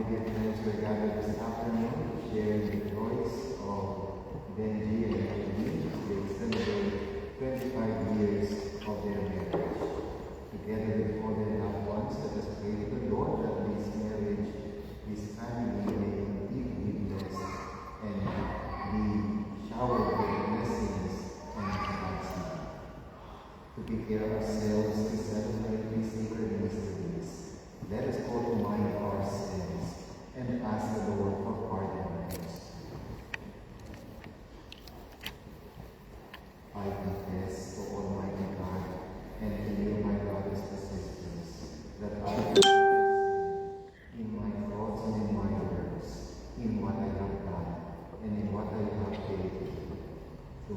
dear friends, we're gathered this afternoon to share the joys of Benji and Eileen. They celebrate 25 years of their marriage. Together with all their loved ones, let us pray to the Lord that this marriage, this family may completely be blessed and be showered with blessings and God's love. To prepare ourselves to celebrate these sacred mysteries, let us call to mind our sins and ask the Lord for pardon and mercy. I confess to Almighty God and to you, my brothers and sisters, that I have sinned in my thoughts and in my words, in what I have done and in what I have failed, to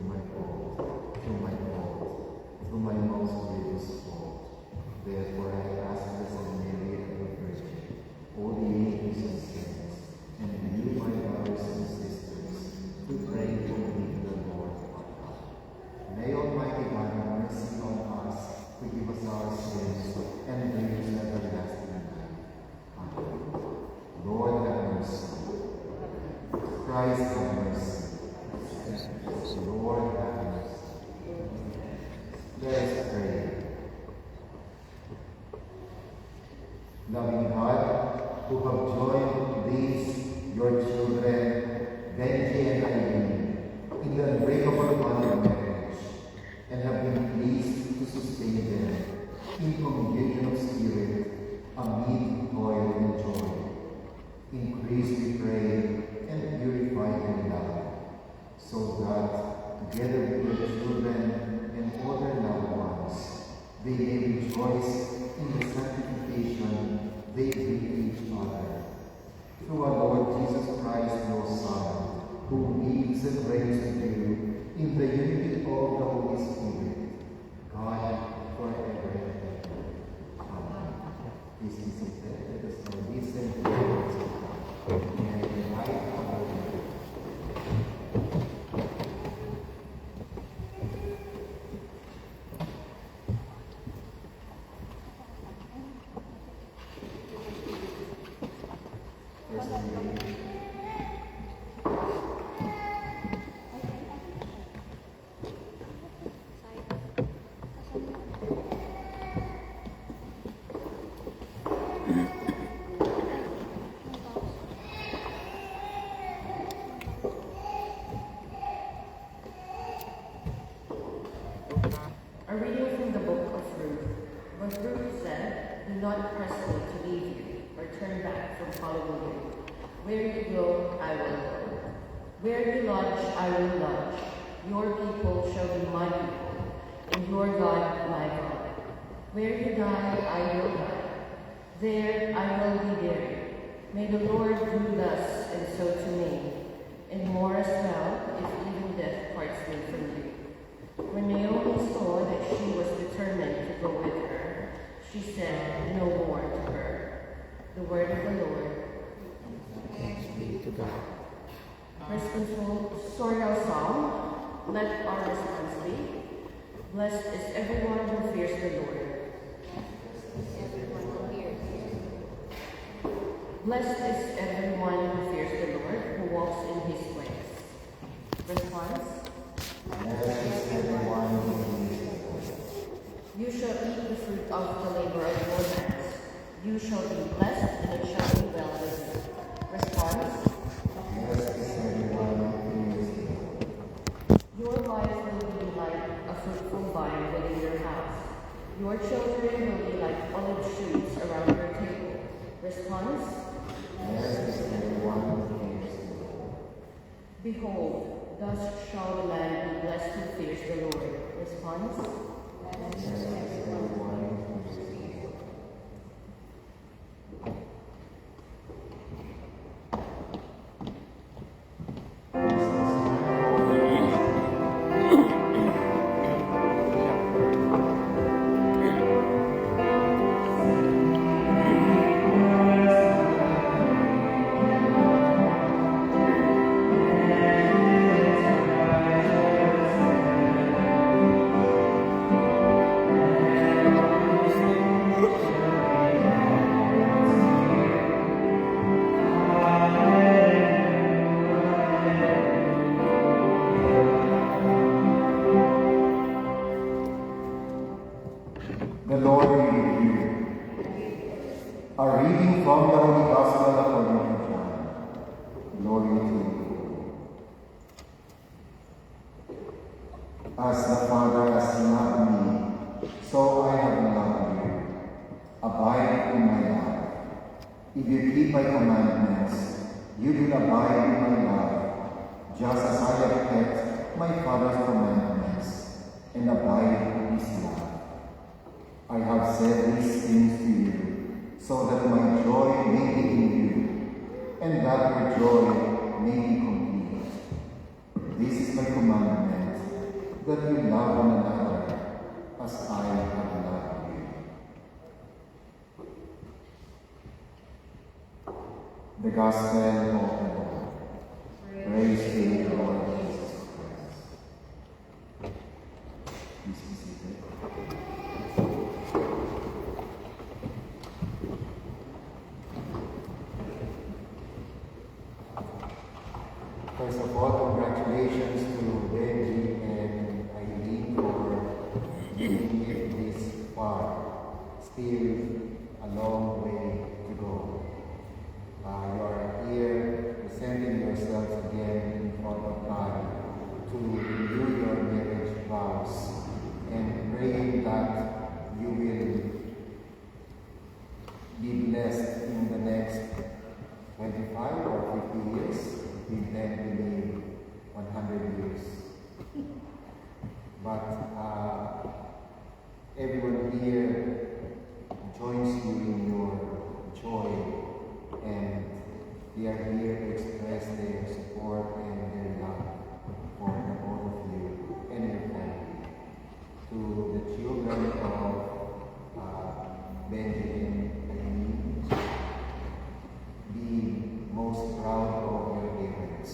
my most grievous fault. Therefore I ask Blessed Mary, ever Virgin, all the angels and saints, and you, my brothers and sisters, to pray for me to the Lord our God. May Almighty God have mercy on us, forgive us our sins, and bring us to everlasting life. Amen. Lord have mercy. Christ have mercy. Lord have mercy. Let us pray. Loving God, who have joined these, your children, Benji and Eileen, in the unbreakable bond of marriage, and have been pleased to sustain them in communion of spirit, amid toil and joy. Increase, we pray, and purify in love, so that, together with your children and all their loved ones, they may rejoice in the sanctification they bring to each other. Through our Lord Jesus Christ, your Son, who lives and reigns with you in the unity of the Holy Spirit, God, forever and ever. Amen. Please be seated. Let us now listen to the words of God. May I invite our Lord. A reading from the book of Ruth. When Ruth said, "Do not press me to leave you, or turn back from following you. Where you go, I will go. Where you lodge, I will lodge. Your people shall be my people, and your God my God. Where you die, I will die. There I will be buried. May the Lord do thus and so to me, and more as well, if even death parts me from you." When Naomi saw that she was determined to go with her, she said no more to her. The word of the Lord. Thanks be to God. Responsory song. Let our response be, "Blessed is everyone who fears the Lord." Blessed is everyone who fears the Lord, who walks in his ways. Response. You shall eat the fruit of the labor of your hands. You shall be blessed, and it shall be well with you. Response. Your life will be like a fruitful vine within your house. Your children will be like olive shoots around your table. Response. Behold, thus shall the man be blessed who fears the Lord. Response. reading from the Holy Gospel according to John. Glory to you. As the Father has loved me, so I have loved you. Abide in my love. If you keep my commandments, you will abide in my love, just as I have kept my Father's commandments and abide in his love. I have said these things to you, so that my joy may be in you, and that your joy may be complete. This is my commandment, that you love one another as I have loved you. The Gospel of the Lord. Praise to you, Lord Jesus Christ. Please be seated. First of all, congratulations to Benji and Eileen for making it this far. Still a long way to go. You are here presenting yourselves again in front of God to renew your marriage vows and praying that you will be blessed in the next 25 or 50 years. We then believe 100 years. But everyone here joins you in your joy, and they are here to express their support and their love for the both of you and your family. To the children of Benjamin and be most proud of your parents.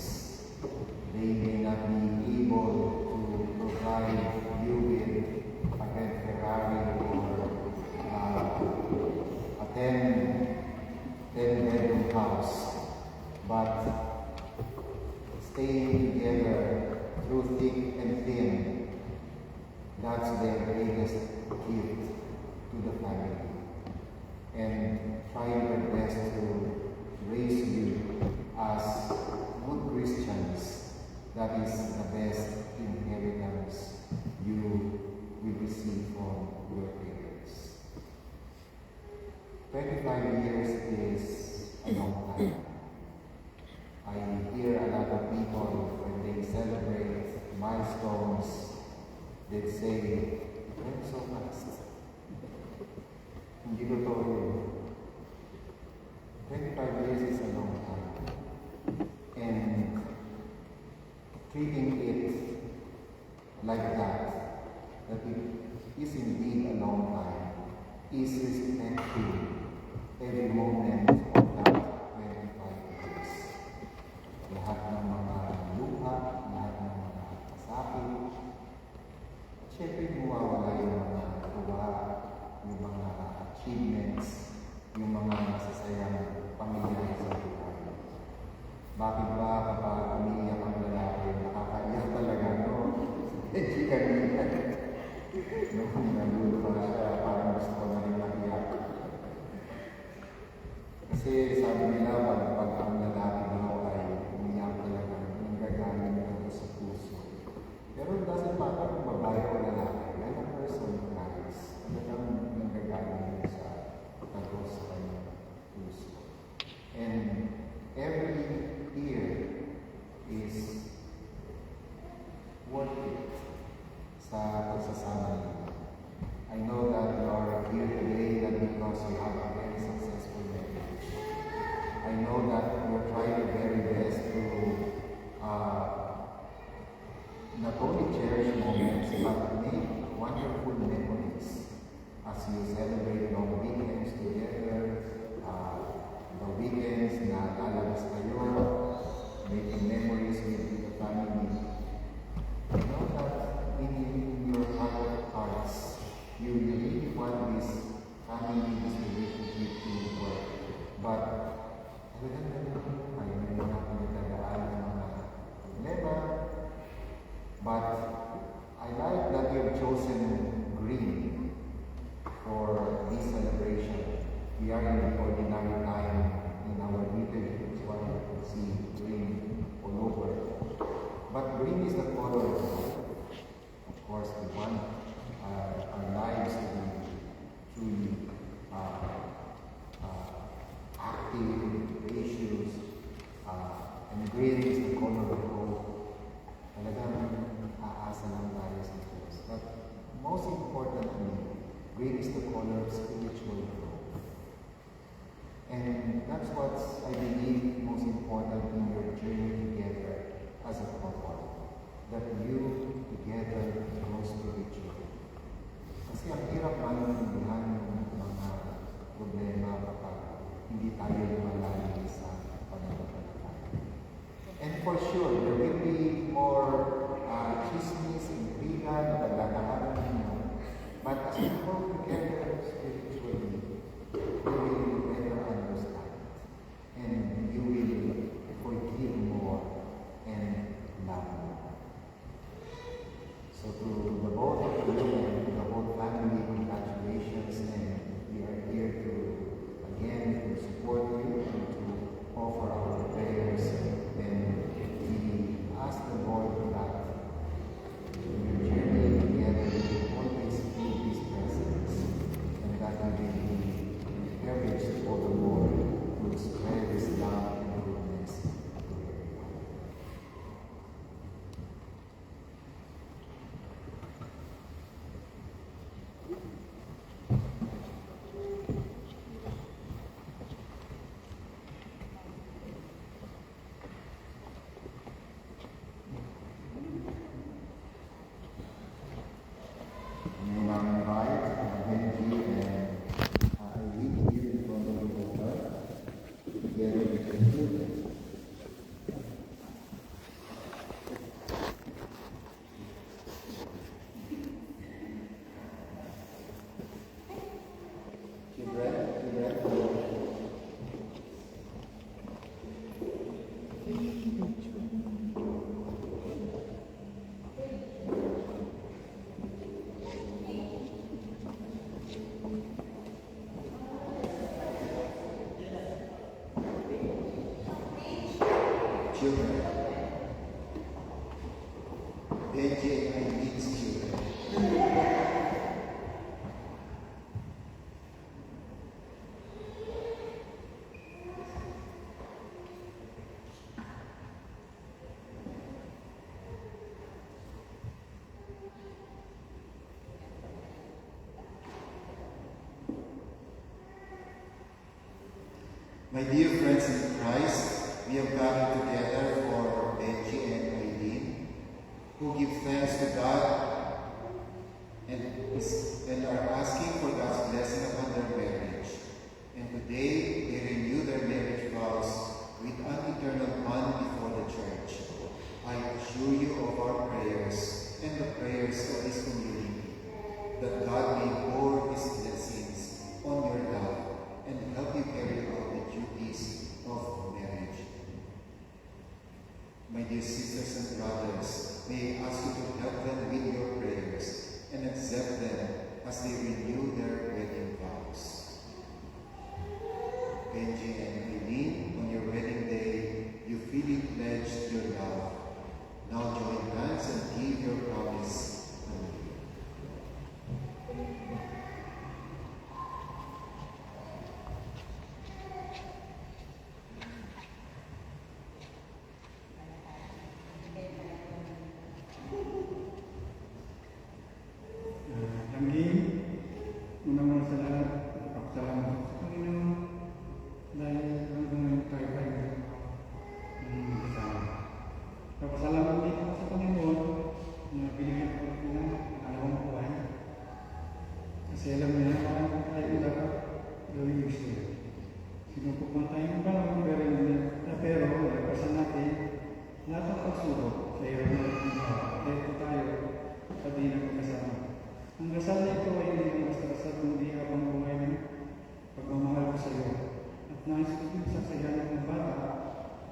They may not be able to provide you with a red Ferrari or a 10-bedroom house, but staying together through thick and thin, that's their greatest gift to the family. And trying their best to raise you as good Christians, that is the best inheritance you will receive from your parents. 25 years is a long time. I hear a lot of people when they celebrate milestones, they say, "It went so fast." Hindi totoo yun. 25 years is a long time. And treating it like that it is indeed a long time, is respecting every moment of that 25 years. Lahat ng mga luha, lahat ng mga pasakit, at syempre mawawala yung mga gawa, yung mga achievements, yung mga masasayang pangyayari sa buhay. Bakit ba kapag umiiyak ang lalaki, nakakaiyak talaga, no? Hindi kanina. Nung nalulo pa siya, parang gusto ko na rin maiyak. Kasi sabi nila, pag ang lalaki daw ay umiyak talaga, nanggagaling ito sa puso. Pero it doesn't matter kung babae o lalaki, when a person cries, talagang nanggagaling ito sa tagos sa kanyang puso. And every tear is worth it sa pagsasama niyo. I know that you are here today not because you have a very successful marriage. I know that you are trying your very best to not only cherish moments but make wonderful memories as you celebrate long weekends together, the weekends na lalabas kayo, making memories with the family. I know that in your heart of hearts, you really want this family, this relationship to work. But talagang ganun, ay may mga pinagdadaan ng mga problema. But I like that you have chosen green for this celebration. We are in the ordinary green is the color of life. Of course, we want our lives to be truly active, gracious, and green is the color of hope. Talagang aasa lang tayo sa Diyos. But most importantly, green is the color of spiritual growth. And that's what I believe most important in your journey together as a couple. That you together grow spiritually. Kasi ang hirap maintindihan ng mga problema kapag hindi tayo lumalalim sa pananampalataya. And for sure, there will be more chismis, intriga, na naglalakaran ninyo. But as you grow together spiritually, you will better understand. And you will forgive more and love more. So to the both of you and to the whole family, congratulations. And we are here to, again, to support you and to offer our prayers. And we ask the Lord that your journey together will always feel His presence, and that we will be encouraged for the Lord to spread His love and goodness to everyone. And on my right, Benji and Eileen here in front of the altar, together with the children. Children. Benji and Eileen's children. My dear friends in Christ, we have gathered together for Benji and Eileen, who give thanks to God and are asking for God's blessing upon their marriage. And today, they renew their marriage vows with an eternal bond before the church. I assure you of our prayers and the prayers of this community, that God may pour His blessings on your love and help you carry out the duties of marriage. My dear sisters and brothers, may I ask you to help them with your prayers and accept them as they renew their wedding vows. Benji and Eileen, on your wedding day, you freely pledged your love. Now join hands and give your promise anew. Unang-una sa lahat, pagkasalamat sa Panginoon dahil hanggang ngayon tayo ay kasama. Pagkasalamat din ako sa Panginoon na binigyan ko ng pangalawang buhay. Kasi alam niya parang tayo dapat gawin gusto. Sinupok man tayo ng panahon pero nalagpasan natin lahat ng pagsubok sa iyo na dito tayo pati na pagkasama. Ang dasal na ito ay hindi basta-basta kundi habang buhay ng pagmamahal ko sa iyo. At nais ko din sa sayahan ng bata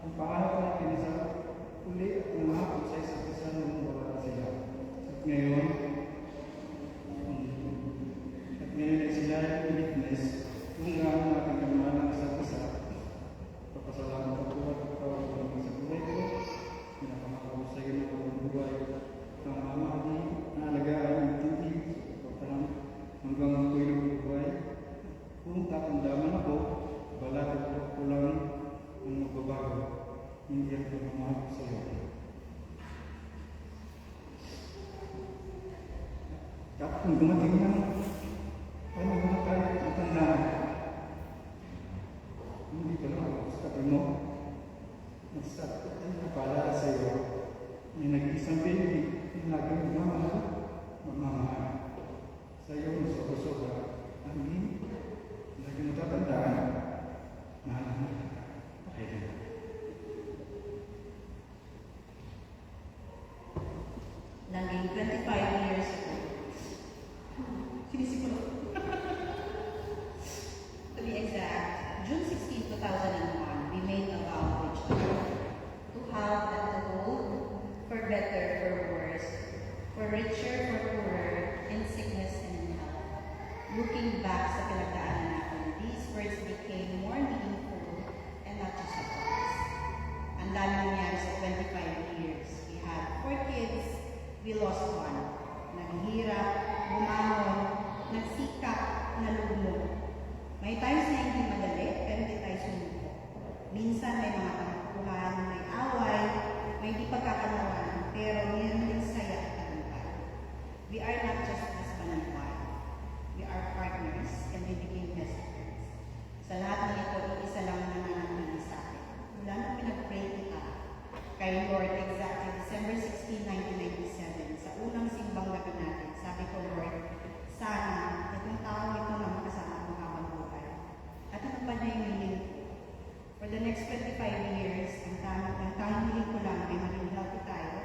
kung paano ko na kinasal uli at namahapon sa isa't isa ng bawat sila. At ngayon ay sila ay witness kung gaano natin kamahal ang isa't isa. Papasalamat ako at pagkawag ko sa buhay ko. Pinakamahal ko sa iyo ng magbabago. Hindi ang pagmamahal ko sa iyo. At kung dumating na, paano mo tayo matandaan? Hindi ka lang ako sa tabi mo. Nagsakot ay napaalala sa iyo. May nag-isang baby, laging magmamahal. Sa iyo, sobra-sobra. Amin. Lagi mo tatandaan. Mahal na. Pakailan. Naging 25 years ago. Sinisip ko. To be exact, June 16, 2001, we made a vow to each other to have and to hold, for better, for worse, for richer, for poorer, in sickness and in health. Looking back sa pinagdaanan natin, these words became more meaningful and not just a promise. Ang dami nangyari sa 25 years. We had 4 kids, we lost 1. Naghihirap, bumangon, nagsikap, nalugmok. May times na hindi madali, pero hindi tayo sumuko. Minsan may mga tampuhan, may away, may di pagkakanawanan, pero meron din saya at tagumpay. We are not just husband and wife. We are partners and we became best friends. Sa lahat ng ito, isa lang ang nananatili sa akin. Mula nung pinag-pray kita kay Lord exactly December 16, 1997, sa unang simbang gabi natin, sabi ko, Lord, sana itong taong ito na makasama ko habang buhay. At ano pa niya yung hiling ko? For the next 25 years, ang tanging hiling ko lang ay maging healthy tayo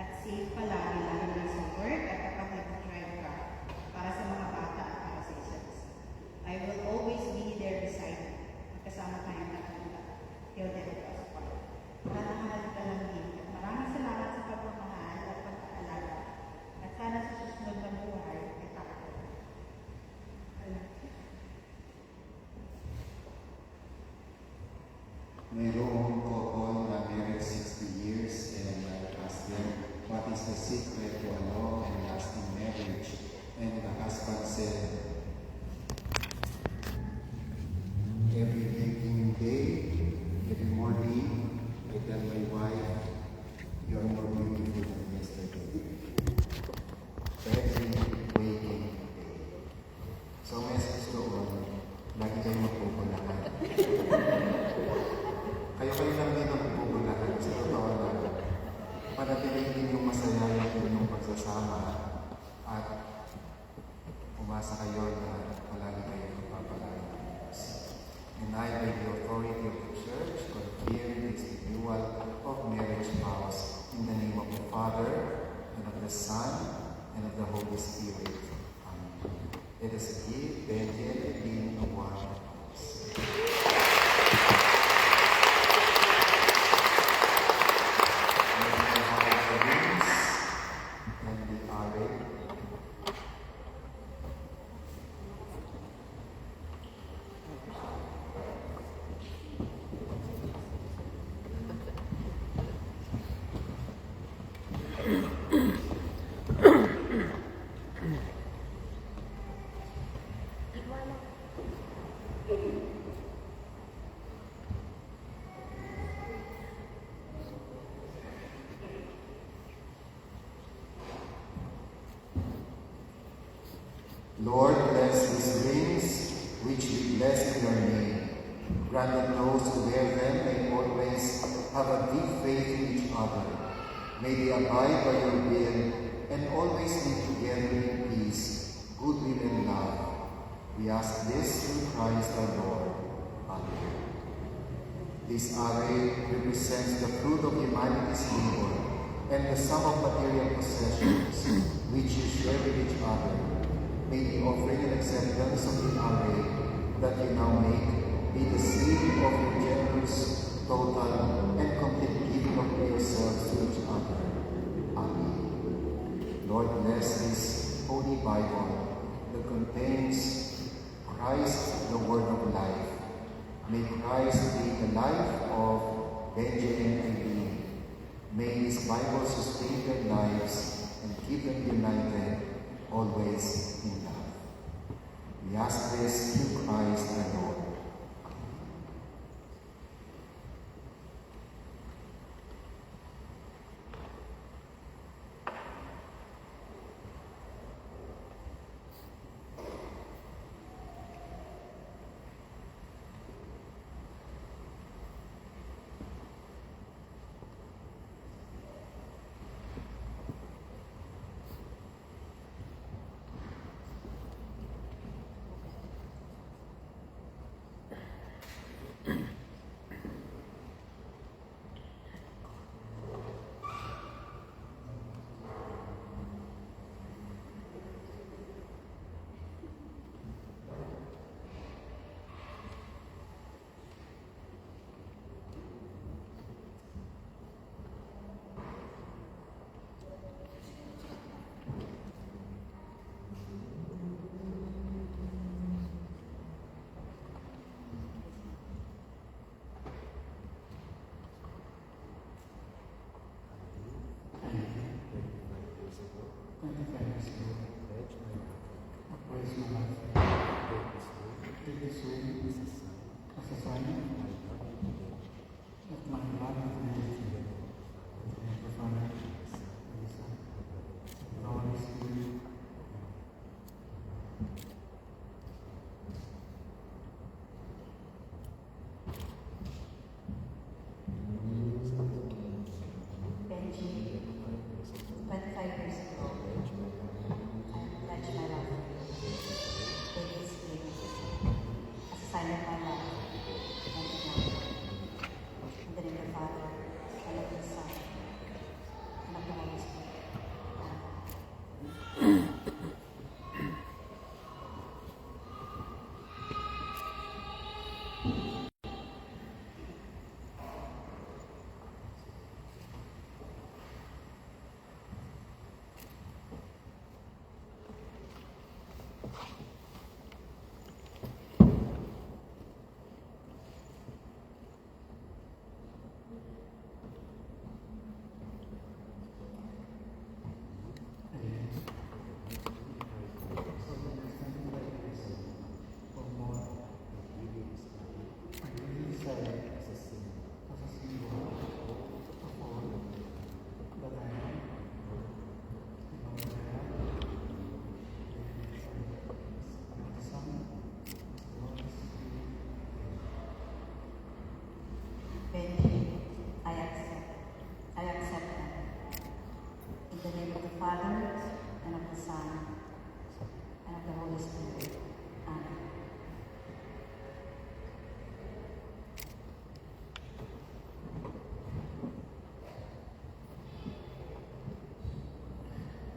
at safe palagi lalo na sa work at kapag nag-drive ka para sa mga bata at para sa isa't isa. I will always be there beside you. Magkasama tayong tatanda till death do us part. Mahal ka lang din. At maraming salamat sa pagmamahal at pag-aalaga. At sana sa susunod na buhay ay takot. Mayroong couple na married 60 years and I asked them, what is the secret to a long and lasting marriage? And the husband said, every waking day, every morning, I tell my wife, you are more beautiful than yesterday. Every waking day. So message doon, lagi kayo magpupulakan. Kayo lang din ang bubulahan sa totoo lang. Panatilihin yung masaya ng inyong pagsasama at umasa kayo na palagi kayo magpapalala ng Diyos. And I, by the authority of the Church, confirm this renewal of marriage vows in the name of the Father, and of the Son, and of the Holy Spirit. Amen. Let us give Benji and Eileen a warm applause. Lord, bless these rings, which we bless in your name. Grant that those who wear them may always have a deep faith in each other. May they abide by your will and always live together in peace, goodwill, and love. We ask this through Christ our Lord. Amen. This array represents the fruit of humanity's labor and the sum of material possessions which you share with each other. May the offering and acceptance of the array that you now make be the seal of your generous, total, and complete giving of yourselves to each other. Amen. Lord, bless this Holy Bible that contains Christ, the Word of life. May Christ be the life of Benji and Eileen. May this Bible sustain their lives and keep them united always in love. We ask this through Christ our Lord.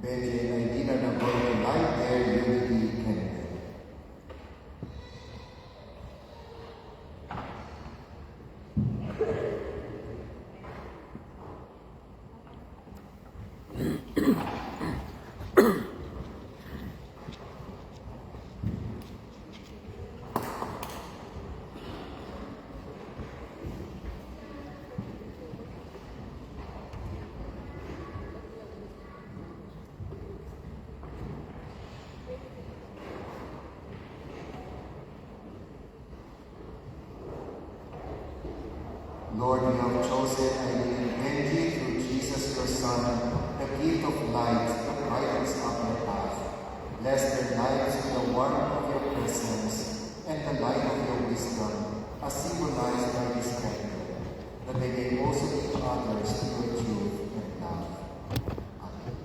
Benji and Aileen are now going to light their unity candle. Lord, you have chosen Aileen and Benji through Jesus, your Son, the gift of light that brightens up your path. Bless their lives with the warmth of your presence and the light of your wisdom, as symbolized by this candle, that they may also lead others to your truth and love. Amen.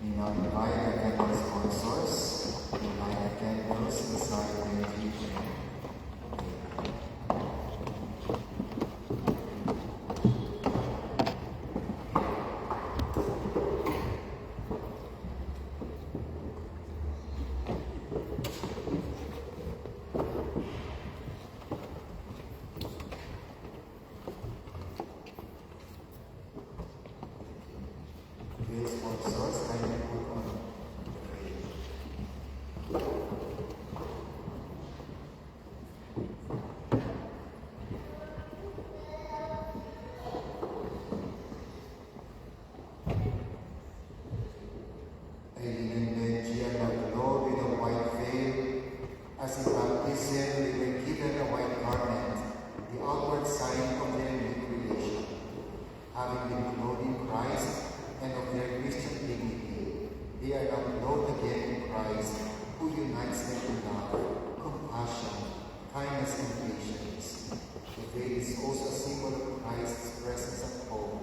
We now invite the candle sponsors to light the candles inside the tree. Please sponsors, kindly put on the tray. Aileen and Benji are now clothed with a white veil. As in baptism, they were given a white garment, the outward sign of their new creation. Having been clothed in Christ and of their Christian dignity, they are now clothed again in Christ, who unites them in love, compassion, kindness, and patience. The veil is also a symbol of Christ's presence at home,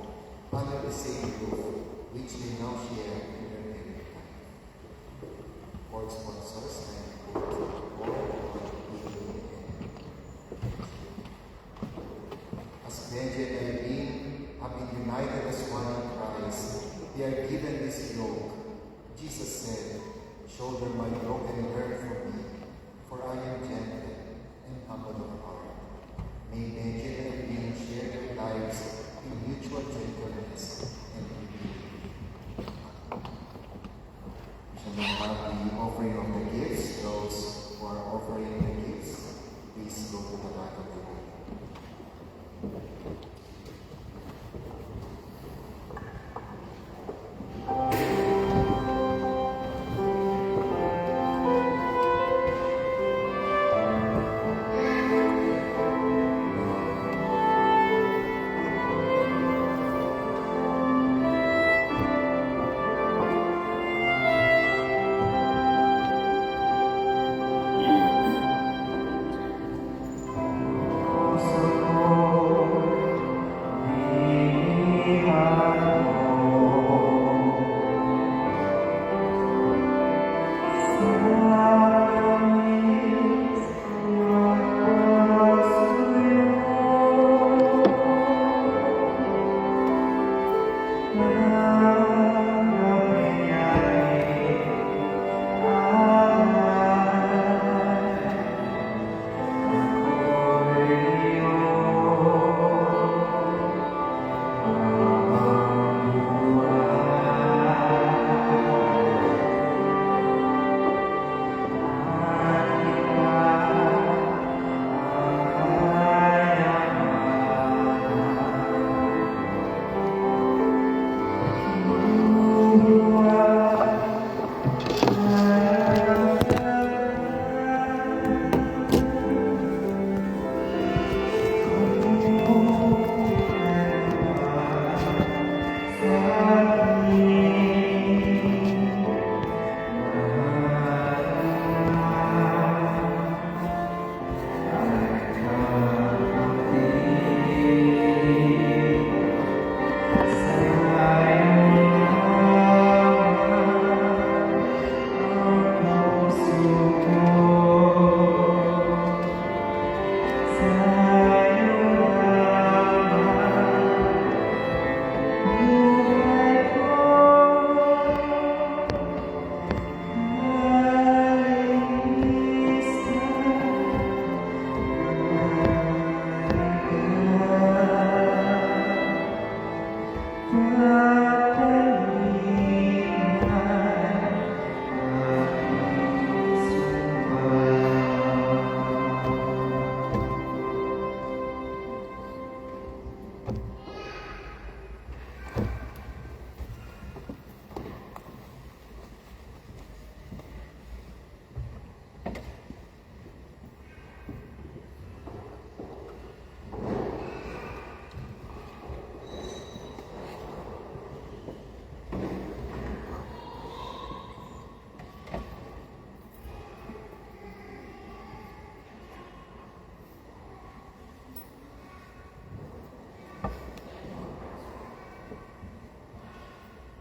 under the same roof, which they now share in their daily life. For sponsors, and as Benji and Aileen have been united as one in Christ, they are given this yoke. Jesus said, "Shoulder my yoke and learn from me, for I am gentle and humble of heart." May Benji and Aileen share their lives in mutual gentleness and humility. We shall now have the offering of the gifts. Those who are offering the gifts, please go to the back of the room.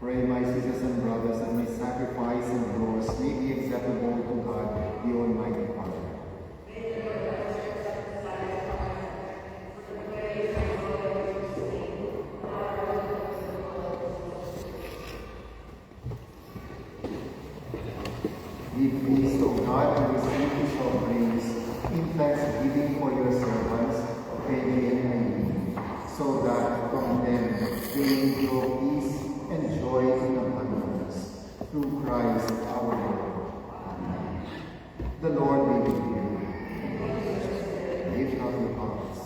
Pray, my sisters and brothers, that my sacrifice and yours may be acceptable to God, the Almighty Father. Be pleased, O God, and receive his offerings in thanksgiving for your servants, Penny and Eileen, so that from them they may grow peace and joy in abundance. Through Christ our Lord. Amen. The Lord be with you. Lift up your hearts.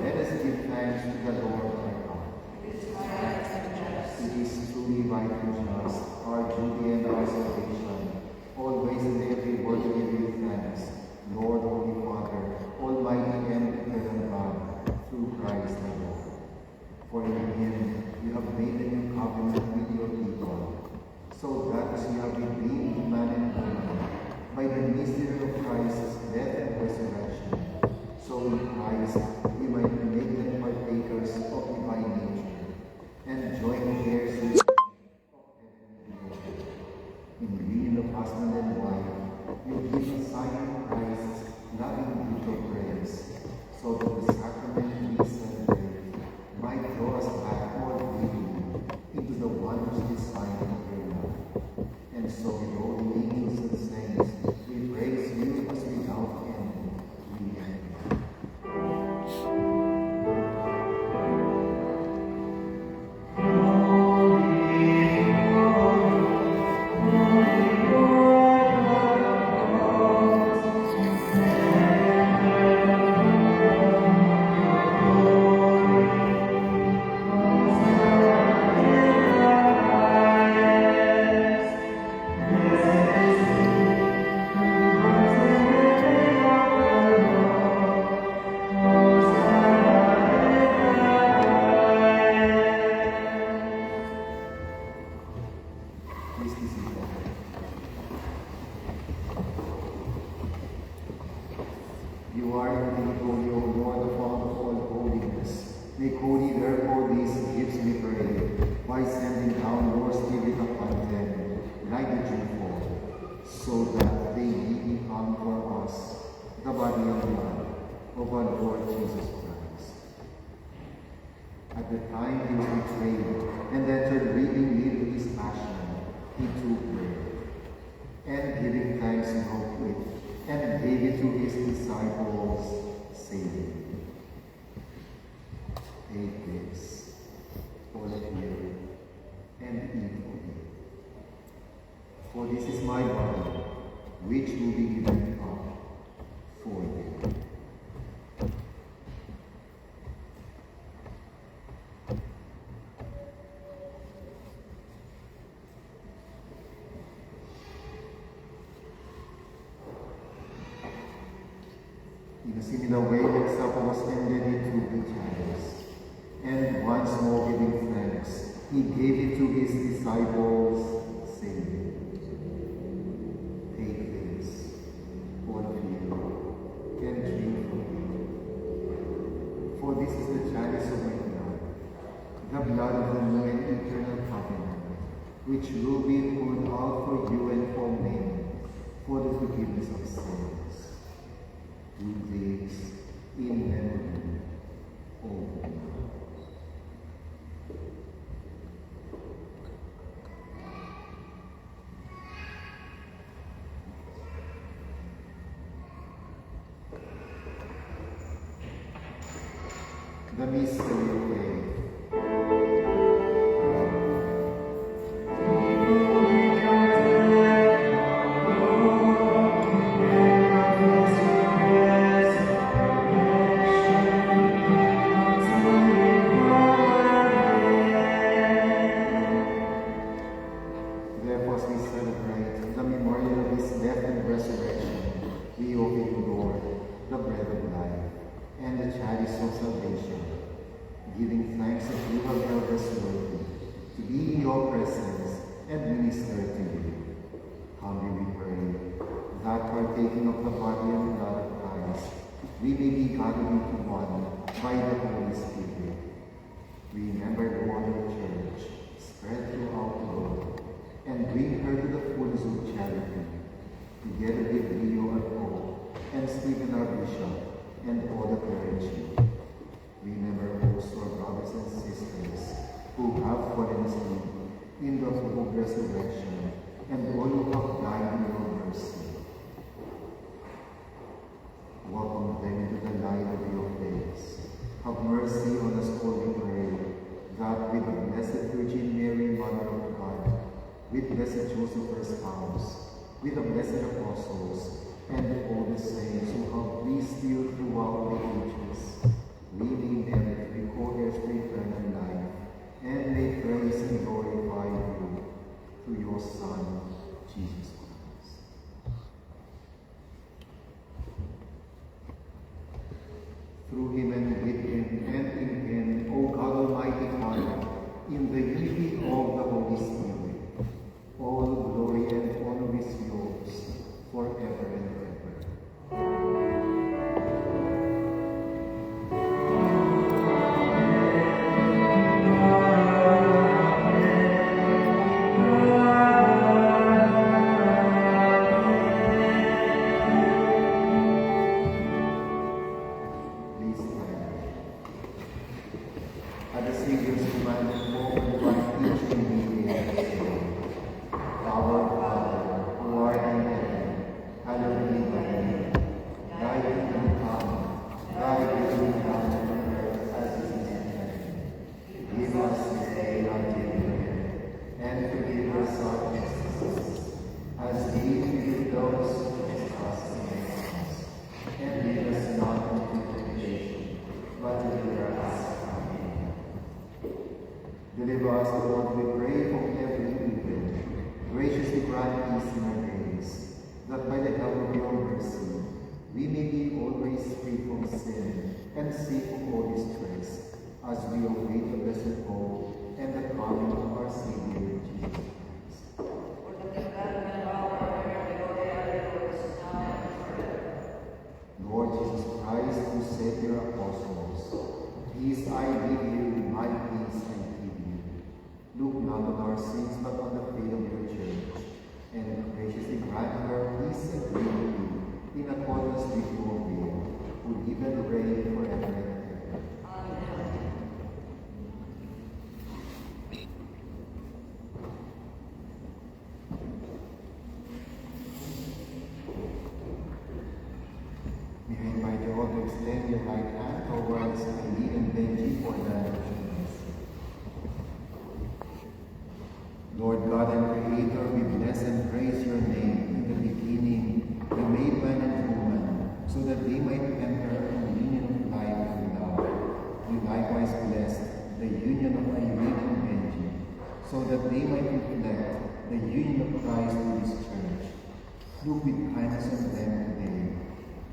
Let us give thanks to the Lord our God. It is truly right and just, our duty and our salvation, always and every word to give you thanks, Lord, Holy Father, Almighty and eternal God, through Christ our Lord. For in him you have made a new covenant with your people, so that as you have redeemed man and woman by the mystery of Christ's death and resurrection, so in Christ you might make them partakers of divine nature, and join heirs with of heavenly glory. In union of husband and wife, you give a sign of Christ's loving gift of praise, so that the sacrament we celebrate might draw us back more deeply into the wondrous design of your love. And so with all the angels and saints, we praise you as without end we end. Please be seated. You are indeed holy, O Lord, the Father of all holiness. Make holy, therefore, these gifts, we pray, by sending down your Spirit upon them, like the dewfall, so that they may become for us the body and blood of our Lord Jesus Christ. At the time he was betrayed and entered willingly into his passion, he took bread, and giving thanks, he broke it, and gave it to his disciples, saying, "Take this, all of you, and eat of it. For this is my body, which will be given up for you." In a similar way, the supper was ended, he took the chalice, and once more giving thanks, he gave it to his disciples, saying, "Take this, all of you, and drink from it. For this is the chalice of my blood, the blood of the new and eternal covenant, which will be poured out for you and for many, for the forgiveness of sins. Do this in memory of me." The mystery of faith. and Stephen our bishop, and all the clergy. Remember also our brothers and sisters who have fallen asleep in the hope of resurrection, and all who have died in your mercy. Welcome them into the light of your face. Have mercy on us all, we pray, that with the Blessed Virgin Mary, Mother of God, with Blessed Joseph, her spouse, with the blessed apostles, and all the saints who have pleased you throughout the ages, leading them to be co-heirs to eternal life, and may praise and glorify you through your Son, Jesus Christ. Through him and with him and in him, O God Almighty Father, in the unity of the Holy Spirit, all glory and honor is yours forever and ever. Please stand. At the Savior's command, invite each and be here. Our Father, who art in heaven, hallowed be thy name. Thy kingdom come, thy will be done on earth as it is in heaven. Give us this day our daily bread, and forgive us our trespasses, as we forgive those who trespass against us. And lead us not into temptation, but deliver us from evil. Deliver us, Lord, we pray, from every evil. Graciously grant peace in our days, that by the help of your mercy, we may be always free from sin and safe from all distress, as we await the blessed hope and the coming of our Savior, Jesus Christ. Lord Jesus Christ, who said your apostles, peace I give you, my peace I give you. Look not on our sins, but on the faith of your church, and graciously grant her peace and unity in accordance with your will, who live and reign forever and ever. Amen. May I invite you all to extend your right hand towards Eileen and Benji for the readings. Lord God and Creator, we bless and praise your name. In the beginning, you made man and woman, so that they might enter a union of life and love. You likewise blessed the union of Eileen and Benji, so that they might reflect the union of Christ with his church. Look with kindness on them today.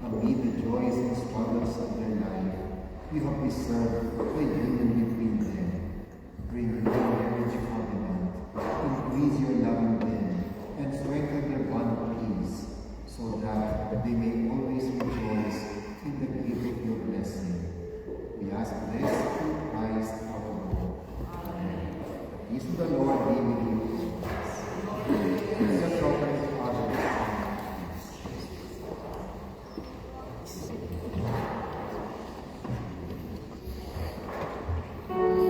Amid the joys and struggles of their life, you have preserved the union between them. Bring your marriage covenant, increase your love in them, and strengthen their bond of peace, so that they may always rejoice in the gift of your blessing. We ask this through Christ our Lord. Amen. The peace of the Lord be with you. The proper Father. Thank you.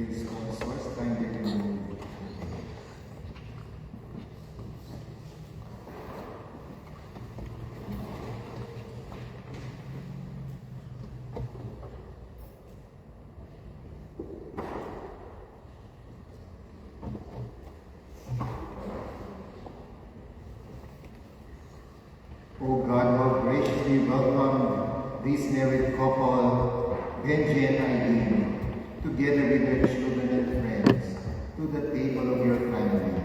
Please, sponsors, kindly remove. O God, how graciously welcome this married couple, Benji and Eileen, together with their children and friends, to the table of your family.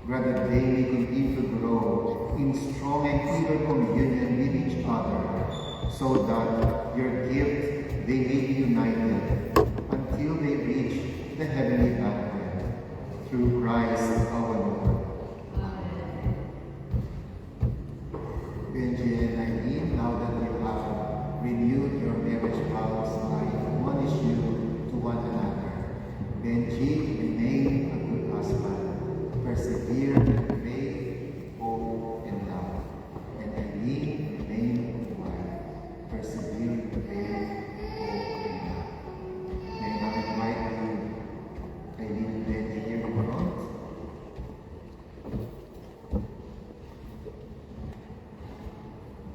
Grant that they may continue to grow in strong and eager communion with each other, so that your gift they may be united until they reach the heavenly banquet. Through Christ our Lord. Benji and Eileen, now that you have renewed your marriage vows, I admonish you to one another. Benji, remain a good husband. Persevere in faith, hope, and love. And Eileen, remain a good wife. Persevere in faith, hope, and love. May I now invite you, Eileen and Benji, here in front.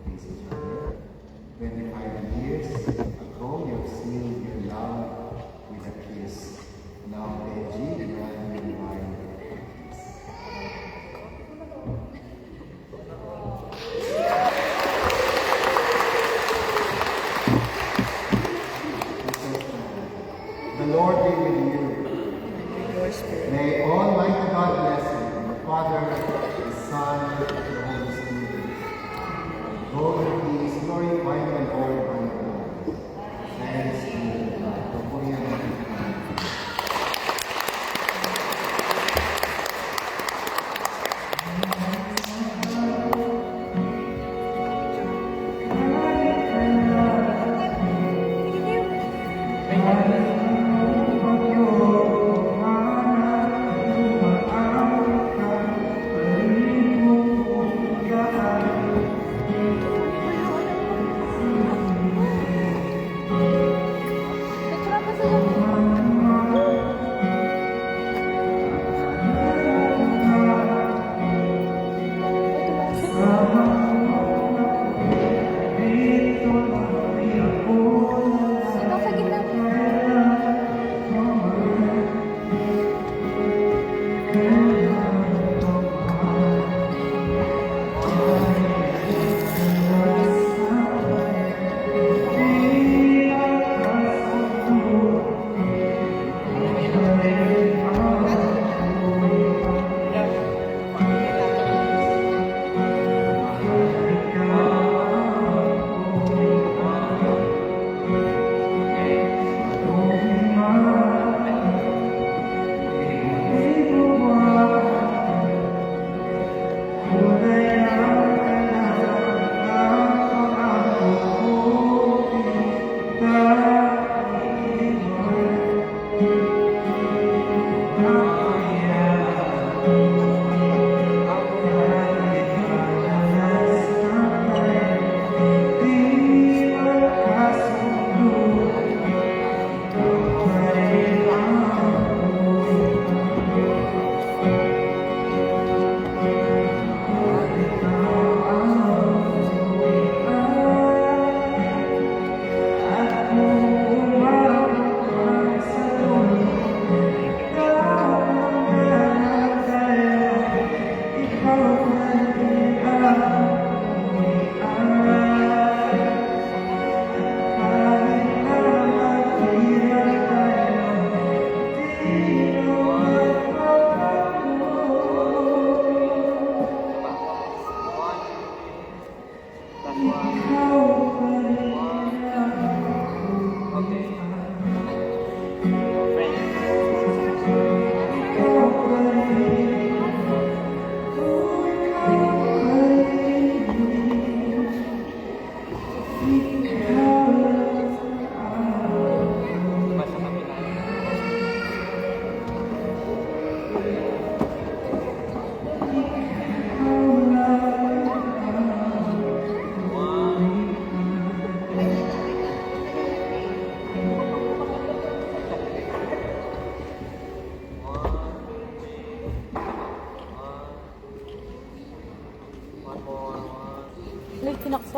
Face each other. 25 years ago, you sealed your love with a kiss. Now, Benji, grant me wine a kiss. The Lord be with you. May Almighty God bless you, the Father, the Son, and the Holy Spirit. Go in peace, glorifying and glorifying God. Thanks be to God. Papuri ang ating Panginoon.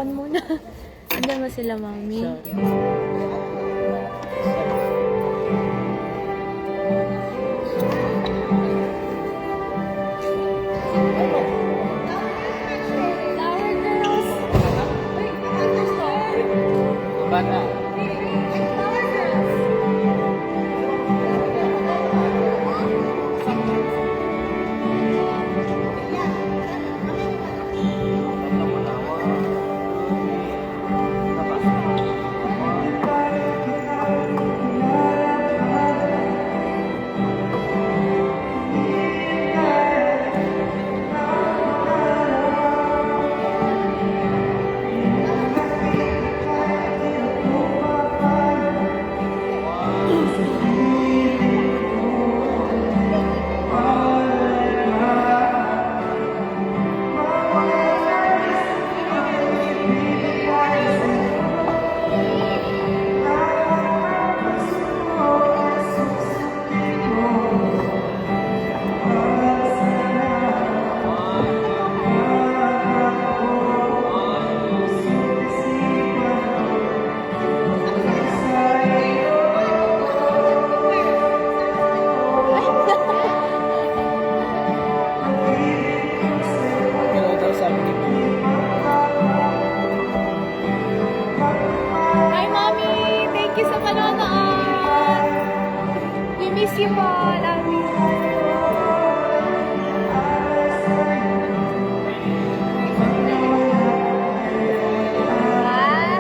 Takpan muna. Andiyan mo sila, mami. Flower girls. Wait, Bata. flower girls. Kaya daw sabi ni Mama. Hi, Mommy! Thank you sa panonood! We miss you po! Love you! Ah!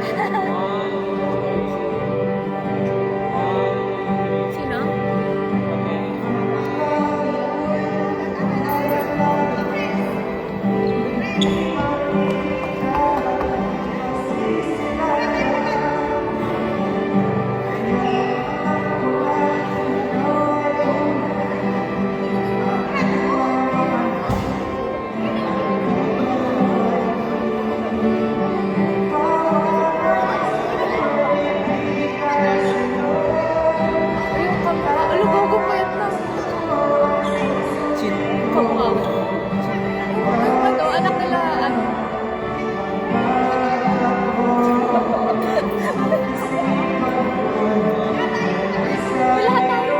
Sino? Ayun ka pa. Ano ba ako payat na? Sino? Ikaw nga. Ano, anak nila, ano? Wala tayo.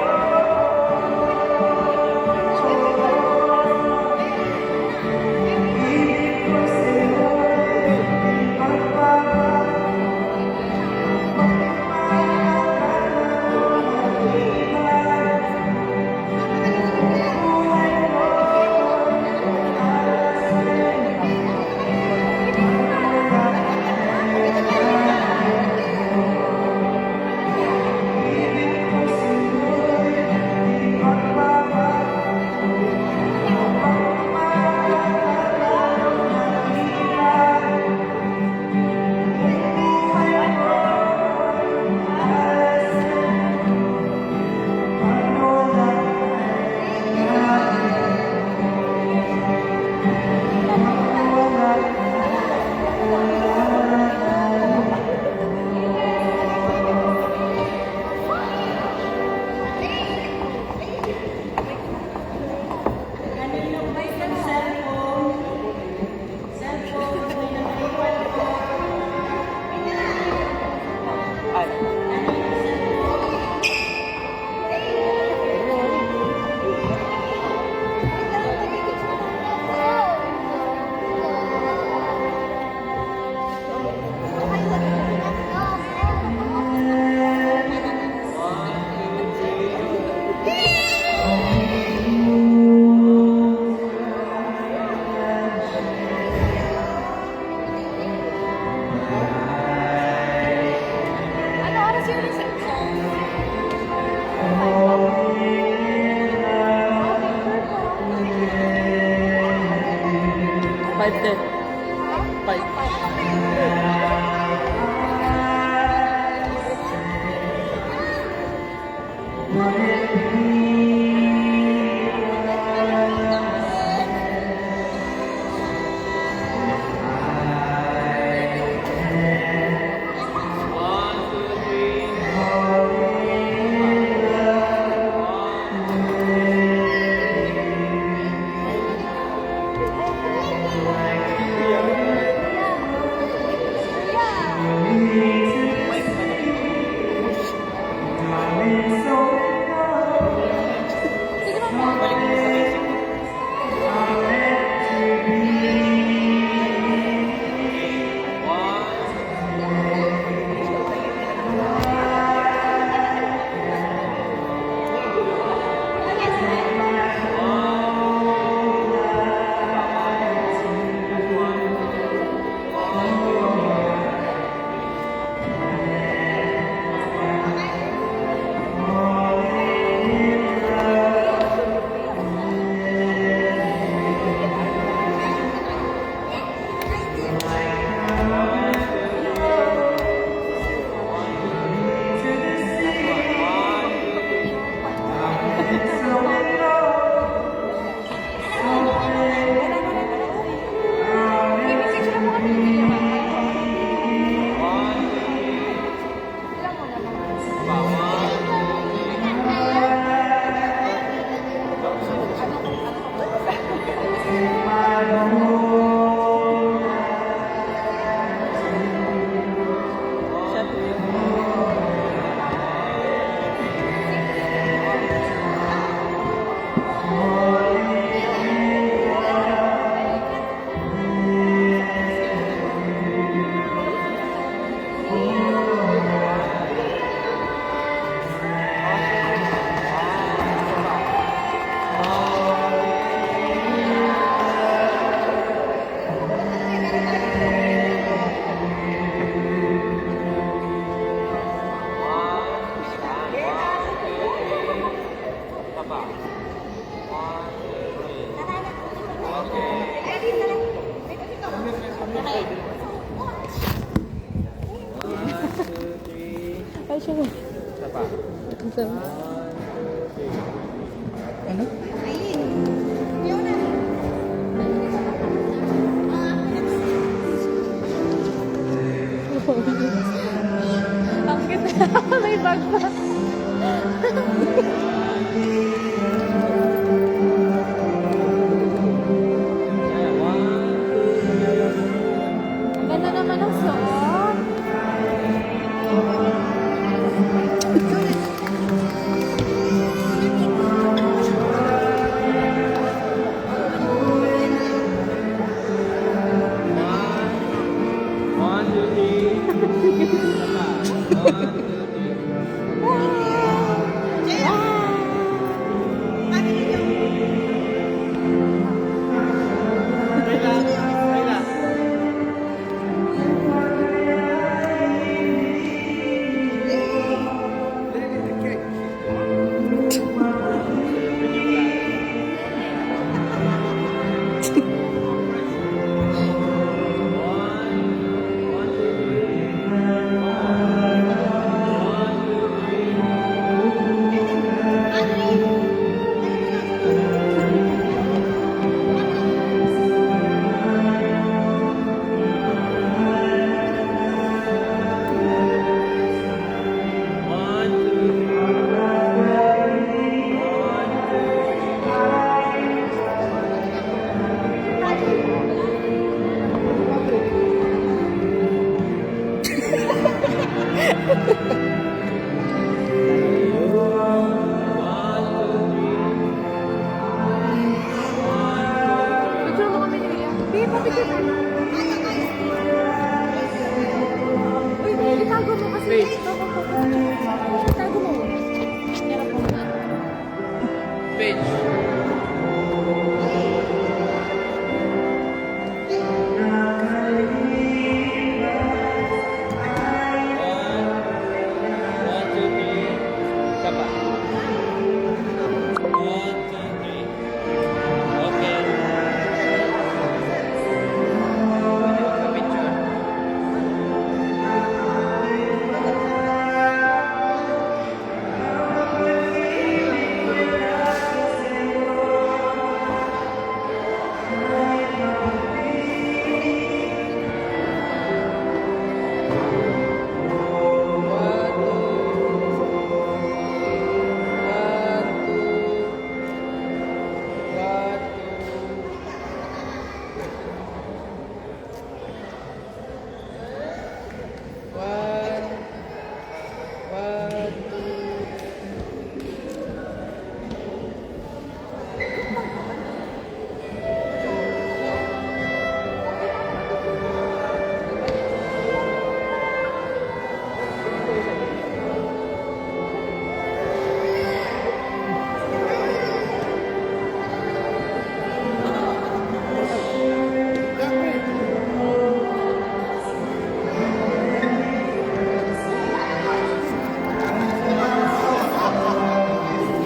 Ano oras yun? Five ten. Five. Ay, siya. Ito. Ano? Ang ganda. May bag pa. Ang ganda naman ang suot. Picture mo kami nila. Babe, papicture mo. Uy, itago mo kasi. Itago mo. Hirap mo na. Page. One, two, three. Isa pa. One, two, three. Okay. Pwede magpa-picture.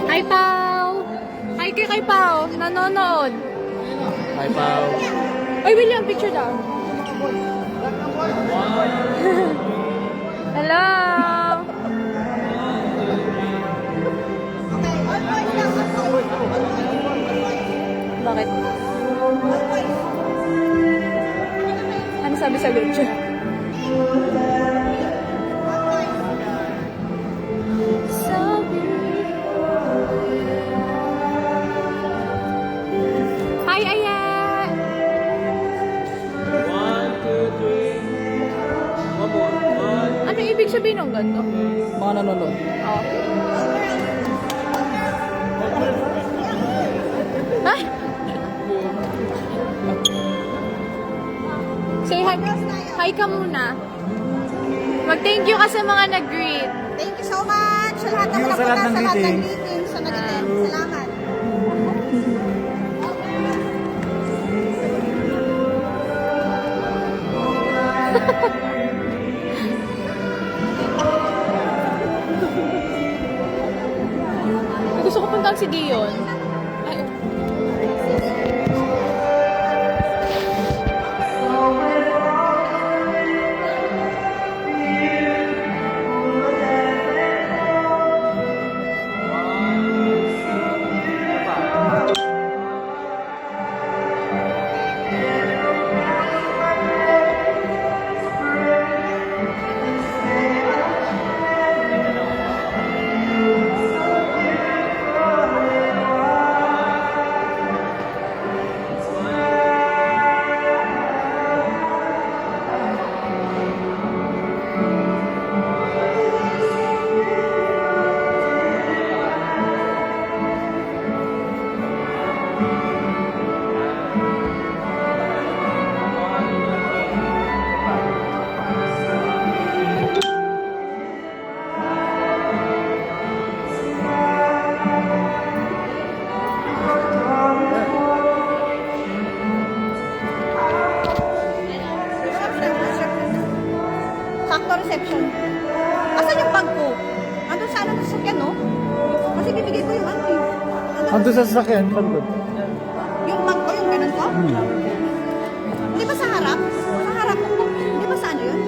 Hi, Pao! Hi kay Pao, nanonood. Hi, Pao. Oy, William, picture daw. Hello! Bakit? Ano sabi sa lucha? Hi, Aya! One, two, three. One more. One. Ano ibig sabihin ng ganito? Mga nanonood. Oh. Ha? Say hi. Hi ka muna. Mag-thank you ka sa mga nag-greet. Thank you so much sa lahat ng Thank you mga sa lahat ng sa lahat ng greeting. greetings sa nag-attend. Salamat. Gusto ko puntaan si si Gion. Ay, Sakto reception. Asan yung bag ko? Andun sa sasakyan, no? Kasi bibigay ko yung ano eh. Ando sa sasakyan, pagod. Yung bag ko, yung ganun ko? Di ba sa harap? Sa harap ko. Di ba sa ano yun?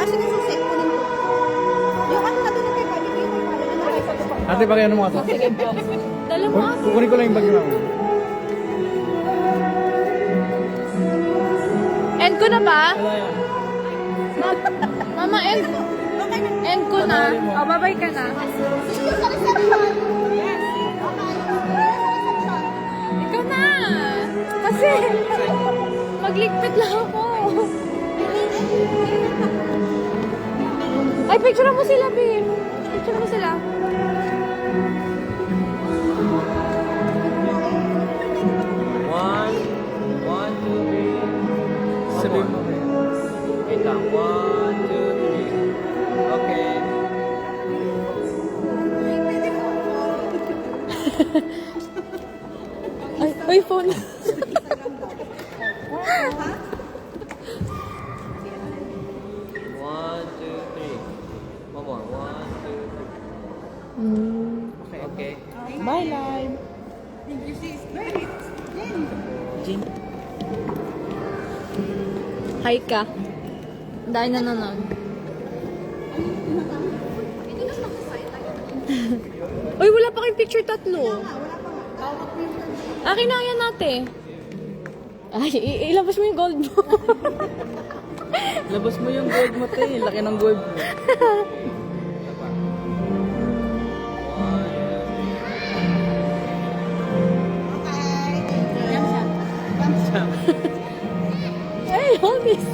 Sige, susi. Kunin ko. Yung ano na doon kay Bobby, yung Ate, pakiano mo ito? sige po. Dala mo ako. Kukunin ko lang yung bag mo. End ko na ba? Wala yan. Mama, end. Okay na. End ko na. O, babay ka na. See you sa reception. Yes. Okay. Sa reception. Ikaw na. Kasi, magligpit lang ako. Ay, picture mo sila, babe. Picture mo sila. One, two, three. Sabihin mo. Wait lang. 1, 2, 3. Okay. Ay, phone. One, two, three. One more. 1, 2, 3. Okay. Bye, live. Jin. Hi ka. Dahil nanonood. Uy, wala pa kayong picture tatlo. Akin na yan natin. Ay, ilabas mo yung gold mo. Labas mo yung gold mo, te. Laki ng gold mo. Ay, hold this.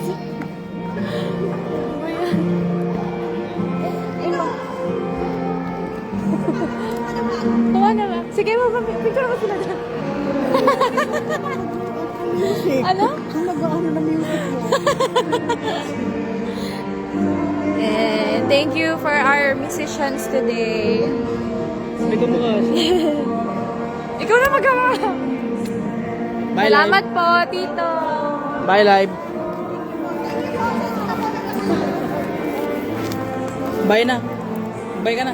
Kuha na ba? Sige, picture mo sila dyan. Ano? Nag-ano na music mo. And thank you for our musicians today. Sabi ko mukha. Ikaw na magawa. Bye, Salamat po, Tito. Bye, live. Bye na. Bye ka na.